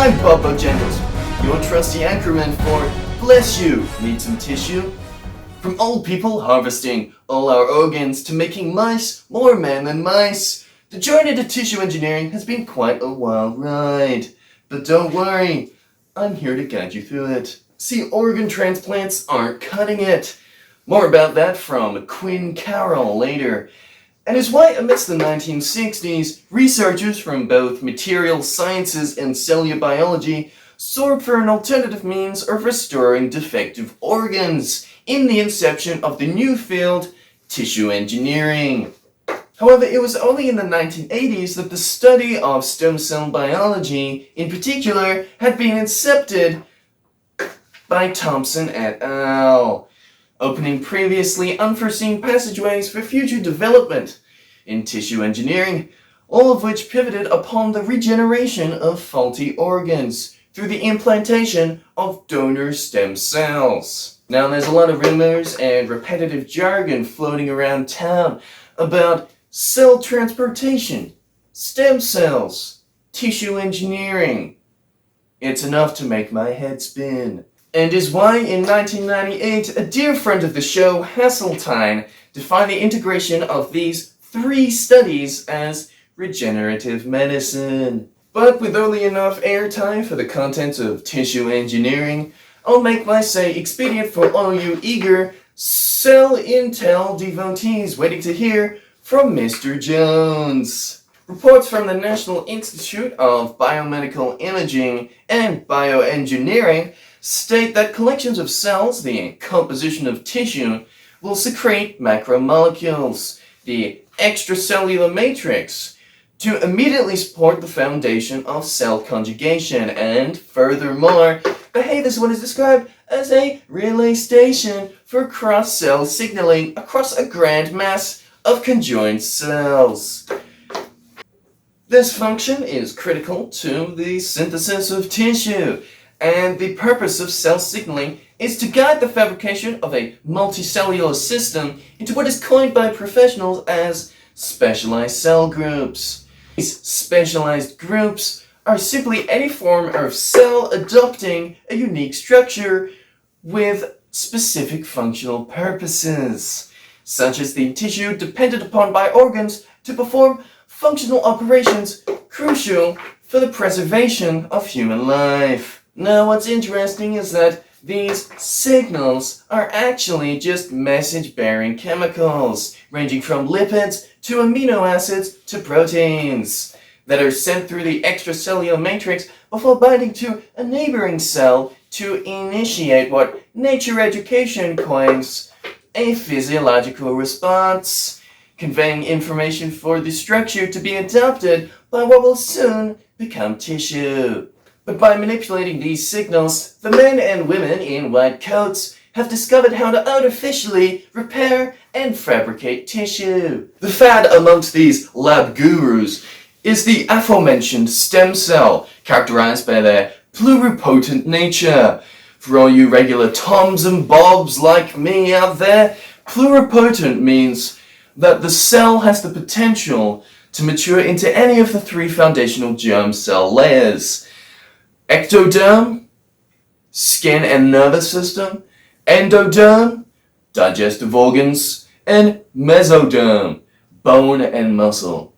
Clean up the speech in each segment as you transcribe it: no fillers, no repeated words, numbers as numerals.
I'm Bobo Jangles, your trusty anchorman for Bless You, Need Some Tissue? From old people harvesting all our organs to making mice more man than mice, the journey to tissue engineering has been quite a wild ride. But don't worry, I'm here to guide you through it. See, organ transplants aren't cutting it. More about that from Quinn Carroll later. And is why amidst the 1960s, researchers from both material sciences and cellular biology sought for an alternative means of restoring defective organs in the inception of the new field, tissue engineering. However, it was only in the 1980s that the study of stem cell biology, in particular, had been incepted by Thompson et al., opening previously unforeseen passageways for future development in tissue engineering, all of which pivoted upon the regeneration of faulty organs through the implantation of donor stem cells. Now, there's a lot of rumors and repetitive jargon floating around town about cell transportation, stem cells, tissue engineering. It's enough to make my head spin. And is why in 1998, a dear friend of the show, Hasseltine, defined the integration of these three studies as regenerative medicine. But with only enough airtime for the contents of tissue engineering, I'll make my say expedient for all you eager cell intel devotees waiting to hear from Mr. Jones. Reports from the National Institute of Biomedical Imaging and Bioengineering state that collections of cells, the composition of tissue, will secrete macromolecules, the extracellular matrix, to immediately support the foundation of cell conjugation and, furthermore, behave as what is described as a relay station for cross-cell signaling across a grand mass of conjoined cells. This function is critical to the synthesis of tissue, and the purpose of cell signaling is to guide the fabrication of a multicellular system into what is coined by professionals as specialized cell groups. These specialized groups are simply any form of cell adopting a unique structure with specific functional purposes, such as the tissue depended upon by organs to perform functional operations crucial for the preservation of human life. Now, what's interesting is that these signals are actually just message-bearing chemicals, ranging from lipids to amino acids to proteins, that are sent through the extracellular matrix before binding to a neighboring cell to initiate what nature education coins a physiological response, conveying information for the structure to be adopted by what will soon become tissue. But by manipulating these signals, the men and women in white coats have discovered how to artificially repair and fabricate tissue. The fad amongst these lab gurus is the aforementioned stem cell, characterized by their pluripotent nature. For all you regular Toms and Bobs like me out there, pluripotent means that the cell has the potential to mature into any of the three foundational germ cell layers: ectoderm, skin and nervous system; endoderm, digestive organs; and mesoderm, bone and muscle.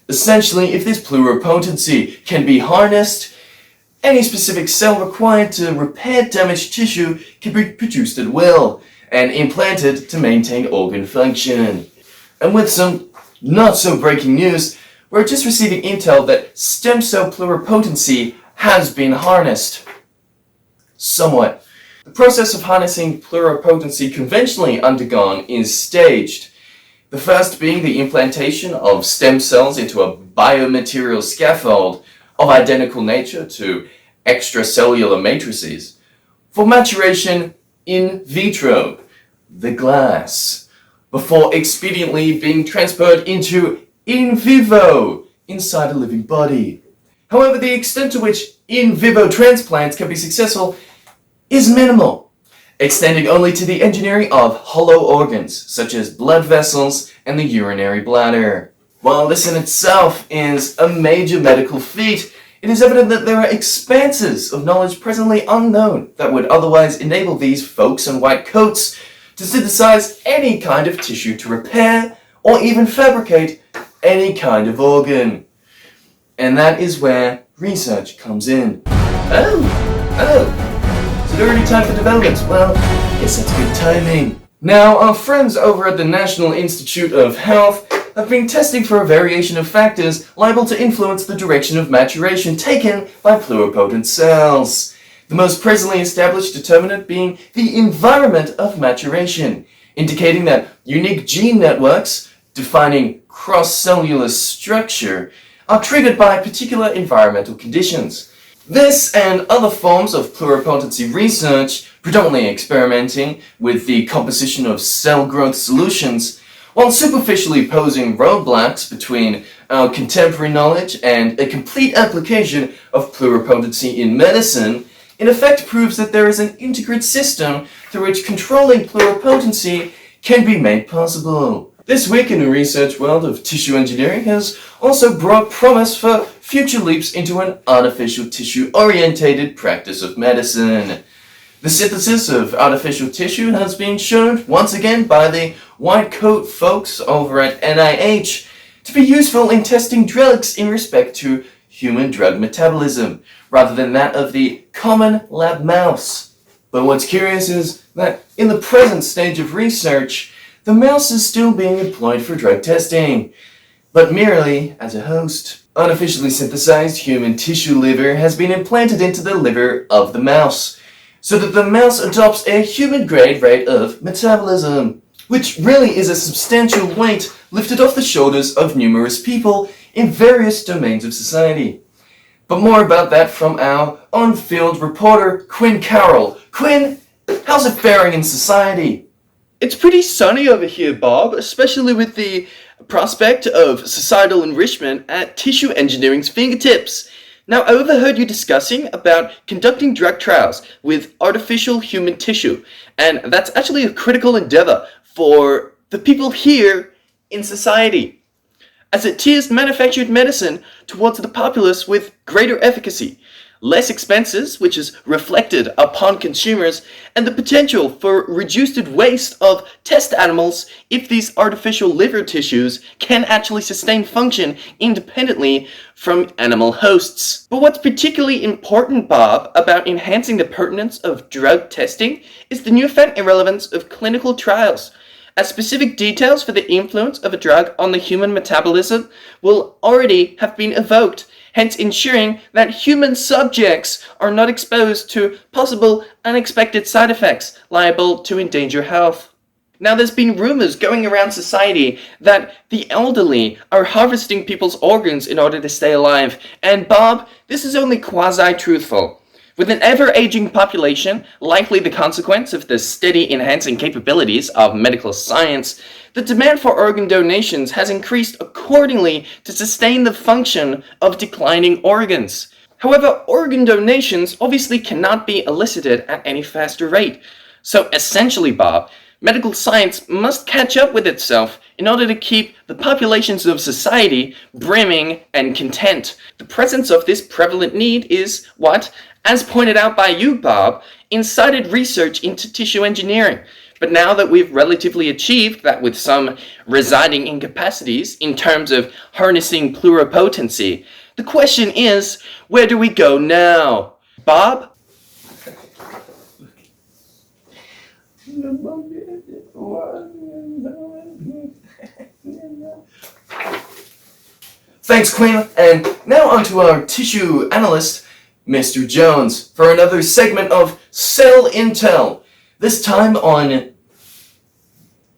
Essentially, if this pluripotency can be harnessed, any specific cell required to repair damaged tissue can be produced at will and implanted to maintain organ function. And with some not so breaking news, we're just receiving intel that stem cell pluripotency has been harnessed. Somewhat. The process of harnessing pluripotency conventionally undergone is staged. The first being the implantation of stem cells into a biomaterial scaffold of identical nature to extracellular matrices for maturation in vitro, the glass, before expediently being transferred into in vivo, inside a living body. However, the extent to which in vivo transplants can be successful is minimal, extending only to the engineering of hollow organs, such as blood vessels and the urinary bladder. While this in itself is a major medical feat, it is evident that there are expanses of knowledge presently unknown that would otherwise enable these folks in white coats to synthesize any kind of tissue to repair or even fabricate any kind of organ. And that is where research comes in. Oh, is it already time for developments? Well, yes, that's good timing. Now, our friends over at the National Institute of Health have been testing for a variation of factors liable to influence the direction of maturation taken by pluripotent cells. The most presently established determinant being the environment of maturation, indicating that unique gene networks, defining cross-cellular structure, are triggered by particular environmental conditions. This and other forms of pluripotency research, predominantly experimenting with the composition of cell growth solutions, while superficially posing roadblocks between our contemporary knowledge and a complete application of pluripotency in medicine, in effect proves that there is an integrated system through which controlling pluripotency can be made possible. This week in the research world of tissue engineering has also brought promise for future leaps into an artificial tissue-orientated practice of medicine. The synthesis of artificial tissue has been shown once again by the white coat folks over at NIH to be useful in testing drugs in respect to human drug metabolism, rather than that of the common lab mouse. But what's curious is that in the present stage of research, the mouse is still being employed for drug testing, but merely as a host. Artificially synthesized human tissue liver has been implanted into the liver of the mouse, so that the mouse adopts a human-grade rate of metabolism, which really is a substantial weight lifted off the shoulders of numerous people in various domains of society. But more about that from our on-field reporter, Quinn Carroll. Quinn, how's it faring in society? It's pretty sunny over here, Bob, especially with the prospect of societal enrichment at tissue engineering's fingertips. Now, I overheard you discussing about conducting drug trials with artificial human tissue, and that's actually a critical endeavor for the people here in society, as it tiers manufactured medicine towards the populace with greater efficacy, less expenses, which is reflected upon consumers, and the potential for reduced waste of test animals if these artificial liver tissues can actually sustain function independently from animal hosts. But what's particularly important, Bob, about enhancing the pertinence of drug testing is the newfound irrelevance of clinical trials, as specific details for the influence of a drug on the human metabolism will already have been evoked, hence ensuring that human subjects are not exposed to possible unexpected side effects liable to endanger health. Now, there's been rumors going around society that the elderly are harvesting people's organs in order to stay alive, and Bob, this is only quasi-truthful. With an ever-aging population, likely the consequence of the steady enhancing capabilities of medical science, the demand for organ donations has increased accordingly to sustain the function of declining organs. However, organ donations obviously cannot be elicited at any faster rate. So essentially, Bob, medical science must catch up with itself in order to keep the populations of society brimming and content. The presence of this prevalent need is what, as pointed out by you, Bob, incited research into tissue engineering. But now that we've relatively achieved that with some residing incapacities in terms of harnessing pluripotency, the question is, where do we go now? Bob? Thanks, Quinn, and now on to our tissue analyst, Mr. Jones, for another segment of Cell Intel, this time on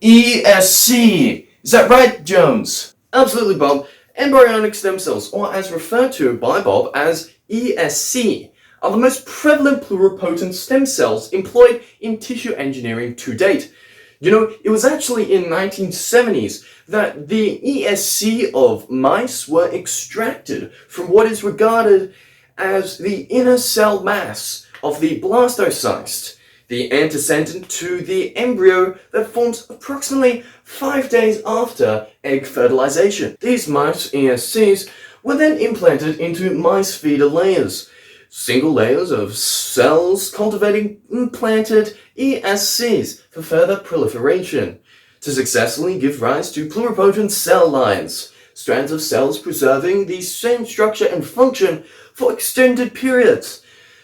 ESC. Is that right, Jones? Absolutely, Bob. Embryonic stem cells, or as referred to by Bob as ESC, are the most prevalent pluripotent stem cells employed in tissue engineering to date. You know, it was actually in 1970s that the ESC of mice were extracted from what is regarded as the inner cell mass of the blastocyst, the antecedent to the embryo that forms approximately 5 days after egg fertilization. These mouse ESCs were then implanted into mice feeder layers, single layers of cells cultivating implanted ESCs for further proliferation, to successfully give rise to pluripotent cell lines, strands of cells preserving the same structure and function for extended periods,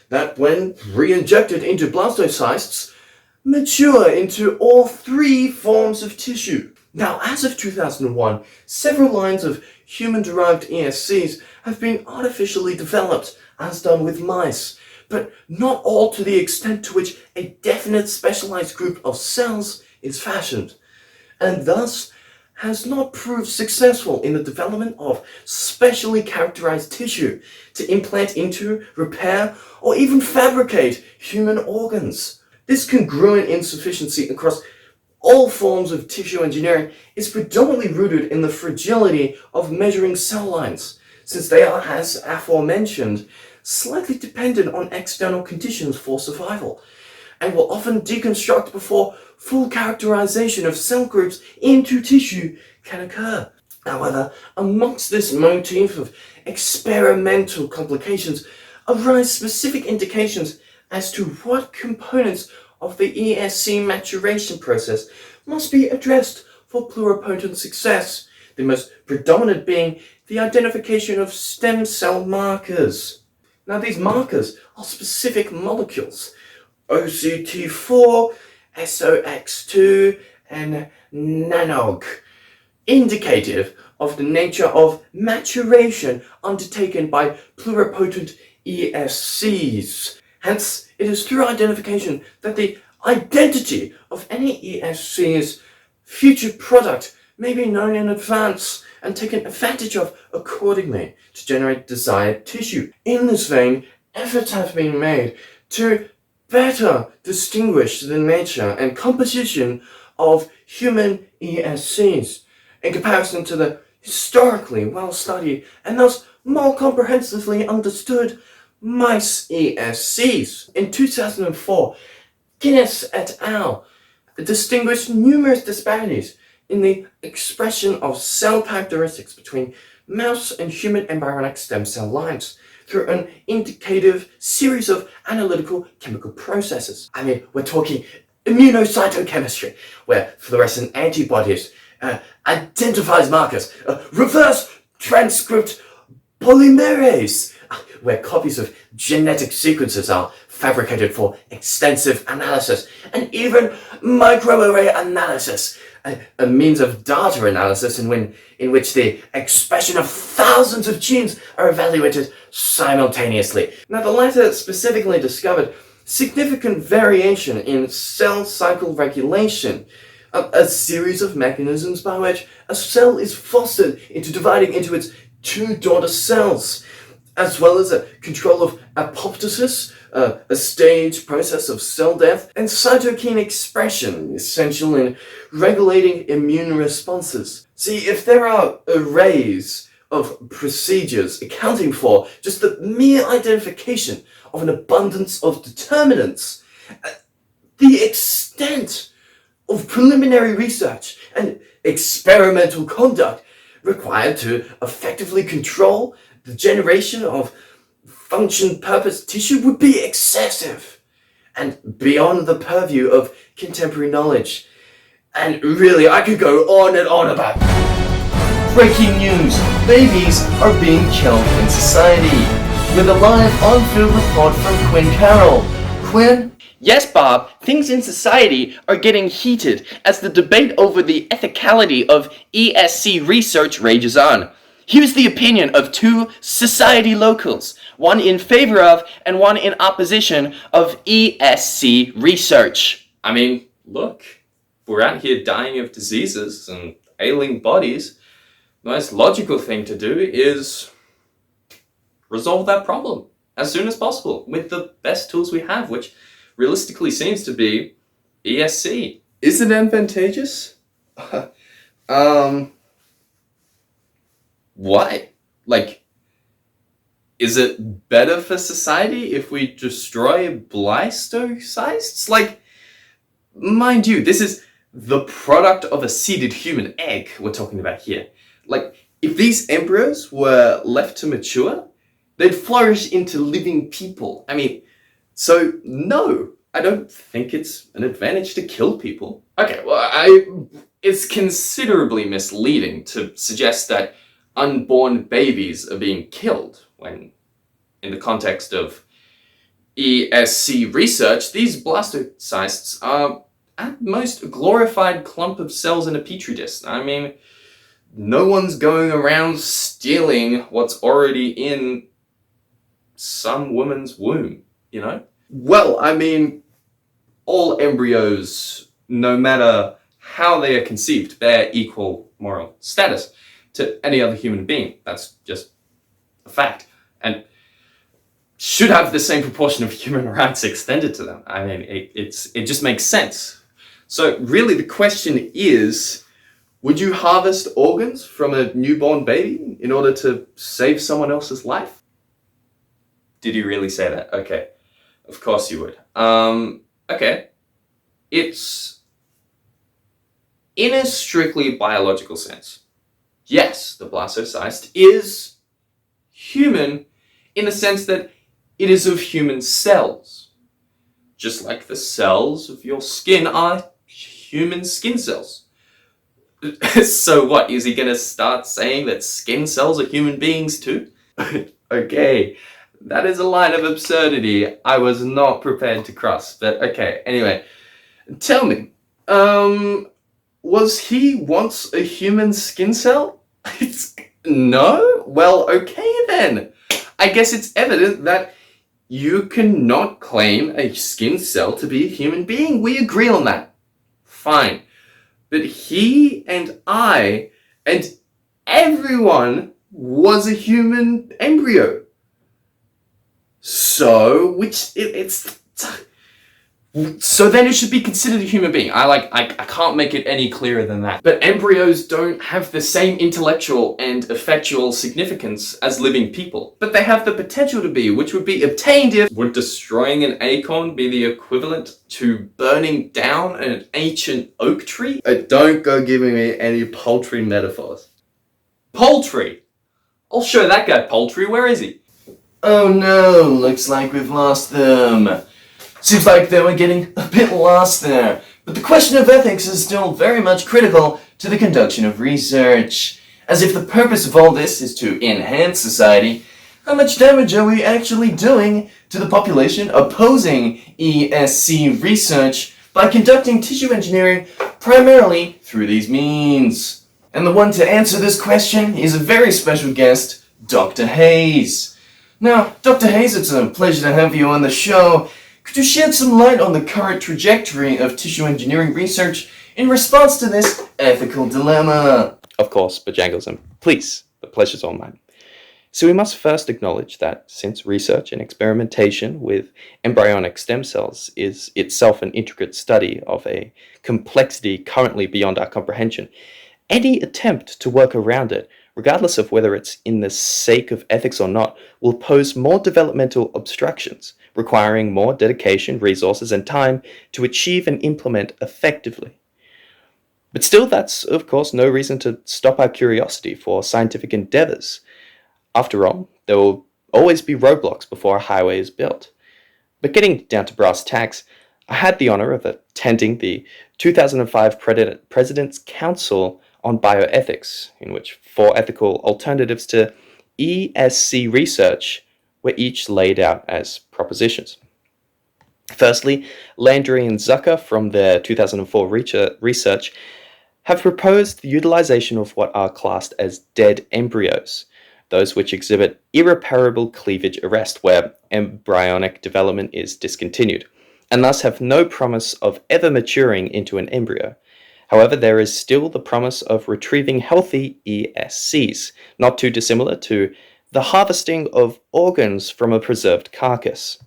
that when re-injected into blastocysts, mature into all three forms of tissue. Now, as of 2001, several lines of human-derived ESCs have been artificially developed, as done with mice, but not all to the extent to which a definite specialized group of cells is fashioned, and thus has not proved successful in the development of specially characterized tissue to implant into, repair, or even fabricate human organs. This congruent insufficiency across all forms of tissue engineering is predominantly rooted in the fragility of measuring cell lines, since they are, as aforementioned, slightly dependent on external conditions for survival, and will often deconstruct before full characterization of cell groups into tissue can occur. However, amongst this motif of experimental complications arise specific indications as to what components of the ESC maturation process must be addressed for pluripotent success, the most predominant being the identification of stem cell markers. Now, these markers are specific molecules, OCT4, SOX2, and NANOG, indicative of the nature of maturation undertaken by pluripotent ESCs. Hence, it is through identification that the identity of any ESC's future product may be known in advance and taken advantage of accordingly to generate desired tissue. In this vein, efforts have been made to better distinguish the nature and composition of human ESCs in comparison to the historically well-studied and thus more comprehensively understood mice ESCs. In 2004, Guinness et al. Distinguished numerous disparities in the expression of cell characteristics between mouse and human embryonic stem cell lines through an indicative series of analytical chemical processes. I mean, we're talking immunocytochemistry, where fluorescent antibodies identifies markers, reverse transcript polymerase, where copies of genetic sequences are fabricated for extensive analysis, and even microarray analysis, a means of data analysis in which the expression of thousands of genes are evaluated simultaneously. Now, the latter specifically discovered significant variation in cell cycle regulation, a series of mechanisms by which a cell is fostered into dividing into its two daughter cells, as well as a control of apoptosis, a staged process of cell death, and cytokine expression, essential in regulating immune responses. See, if there are arrays of procedures accounting for just the mere identification of an abundance of determinants, the extent of preliminary research and experimental conduct required to effectively control the generation of function-purpose tissue would be excessive and beyond the purview of contemporary knowledge. And really, I could go on and on about it. Breaking news! Babies are being killed in society. With a live on-field report from Quinn Carroll. Quinn? Yes, Bob, things in society are getting heated as the debate over the ethicality of ESC research rages on. Here's the opinion of two society locals, one in favor of and one in opposition of ESC research. I mean, look, we're out here dying of diseases and ailing bodies. The most logical thing to do is resolve that problem as soon as possible with the best tools we have, which realistically seems to be ESC. Is it advantageous? Why? Like, is it better for society if we destroy blastocysts? Like, mind you, this is the product of a seeded human egg we're talking about here. Like, If these embryos were left to mature, they'd flourish into living people. So no, I don't think it's an advantage to kill people. Okay, well, it's considerably misleading to suggest that unborn babies are being killed when, in the context of ESC research, these blastocysts are at most a glorified clump of cells in a petri dish. No one's going around stealing what's already in some woman's womb, you know? Well, all embryos, no matter How they are conceived bear equal moral status to any other human being. That's just a fact. And should have the same proportion of human rights extended to them. It just makes sense. So really the question is, would you harvest organs from a newborn baby in order to save someone else's life? Did you really say that? Okay. Of course you would. Okay. It's in a strictly biological sense. Yes, the blastocyst is human in the sense that it is of human cells. Just like the cells of your skin are human skin cells. So what, is he gonna start saying that skin cells are human beings too? Okay, that is a line of absurdity I was not prepared to cross, but okay, anyway. Tell me, was he once a human skin cell? No? Well, okay then. I guess it's evident that you cannot claim a skin cell to be a human being. We agree on that. Fine. But he and I and everyone was a human embryo. So, So then it should be considered a human being. I can't make it any clearer than that. But embryos don't have the same intellectual and effectual significance as living people. But they have the potential to be, which would be obtained if... Would destroying an acorn be the equivalent to burning down an ancient oak tree? Don't go giving me any poultry metaphors. Poultry! I'll show that guy poultry. Where is he? Oh no, looks like we've lost them. Seems like they were getting a bit lost there. But the question of ethics is still very much critical to the conduction of research. As if the purpose of all this is to enhance society, how much damage are we actually doing to the population opposing ESC research by conducting tissue engineering primarily through these means? And the one to answer this question is a very special guest, Dr. Hayes. Now, Dr. Hayes, it's a pleasure to have you on the show. Could you shed some light on the current trajectory of tissue engineering research in response to this ethical dilemma? Of course, Bojangles, and please, the pleasure's all mine. So we must first acknowledge that since research and experimentation with embryonic stem cells is itself an intricate study of a complexity currently beyond our comprehension, any attempt to work around it, regardless of whether it's in the sake of ethics or not, will pose more developmental obstructions, requiring more dedication, resources, and time to achieve and implement effectively. But still, that's, of course, no reason to stop our curiosity for scientific endeavors. After all, there will always be roadblocks before a highway is built. But getting down to brass tacks, I had the honor of attending the 2005 President's Council on Bioethics, in which 4 ethical alternatives to ESC research were each laid out as propositions. Firstly, Landry and Zucker from their 2004 research have proposed the utilization of what are classed as dead embryos, those which exhibit irreparable cleavage arrest, where embryonic development is discontinued, and thus have no promise of ever maturing into an embryo. However, there is still the promise of retrieving healthy ESCs, not too dissimilar to the harvesting of organs from a preserved carcass.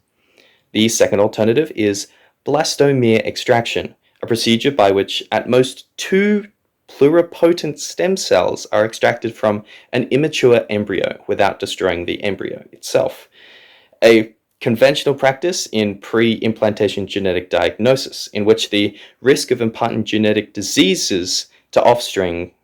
The second alternative is blastomere extraction, a procedure by which at most 2 pluripotent stem cells are extracted from an immature embryo without destroying the embryo itself. A conventional practice in pre-implantation genetic diagnosis, in which the risk of imparting genetic diseases to offspring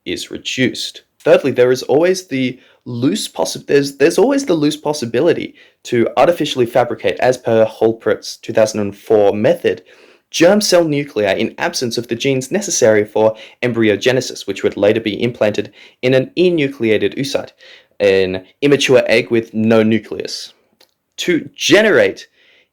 is reduced. Thirdly, there is always the there's always the loose possibility to artificially fabricate, as per Holpert's 2004 method, germ cell nuclei in absence of the genes necessary for embryogenesis, which would later be implanted in an enucleated oocyte, an immature egg with no nucleus, to generate,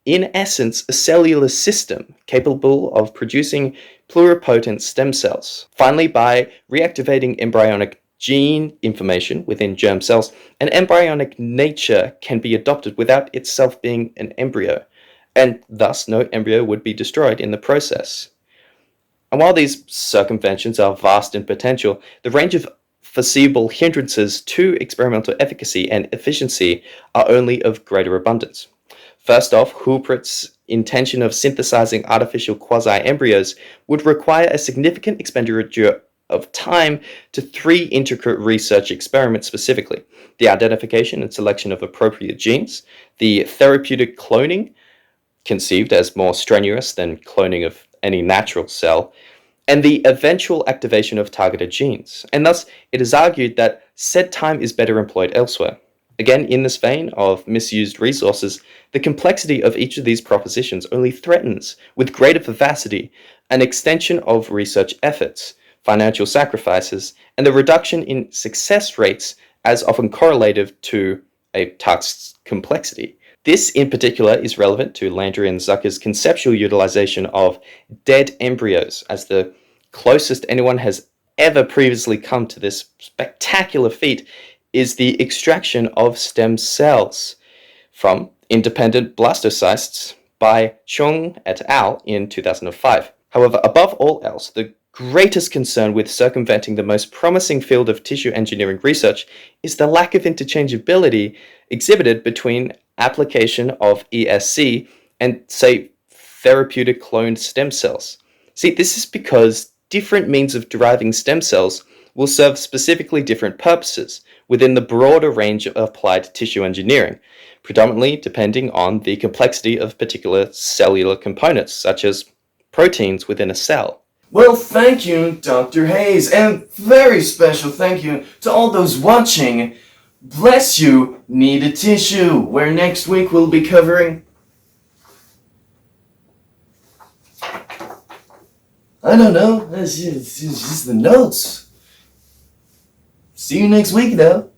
in essence, a cellular system capable of producing pluripotent stem cells. Finally, by reactivating embryonic gene information within germ cells, an embryonic nature can be adopted without itself being an embryo, and thus no embryo would be destroyed in the process. And while these circumventions are vast in potential, the range of foreseeable hindrances to experimental efficacy and efficiency are only of greater abundance. First off, Hulpert's intention of synthesizing artificial quasi-embryos would require a significant expenditure of time to 3 intricate research experiments specifically: the identification and selection of appropriate genes, the therapeutic cloning, conceived as more strenuous than cloning of any natural cell, and the eventual activation of targeted genes. And thus, it is argued that said time is better employed elsewhere. Again, in this vein of misused resources, the complexity of each of these propositions only threatens, with greater vivacity, an extension of research efforts, financial sacrifices, and the reduction in success rates as often correlative to a task's complexity. This in particular is relevant to Landry and Zucker's conceptual utilization of dead embryos as the closest anyone has ever previously come to this spectacular feat is the extraction of stem cells from independent blastocysts by Chung et al. In 2005. However, above all else, the greatest concern with circumventing the most promising field of tissue engineering research is the lack of interchangeability exhibited between application of ESC and, say, therapeutic cloned stem cells. See, this is because different means of deriving stem cells will serve specifically different purposes within the broader range of applied tissue engineering, predominantly depending on the complexity of particular cellular components, such as proteins within a cell. Well, thank you, Dr. Hayes, and very special thank you to all those watching. Bless you, Need a Tissue, where next week we'll be covering... I don't know, it's just the notes. See you next week, though.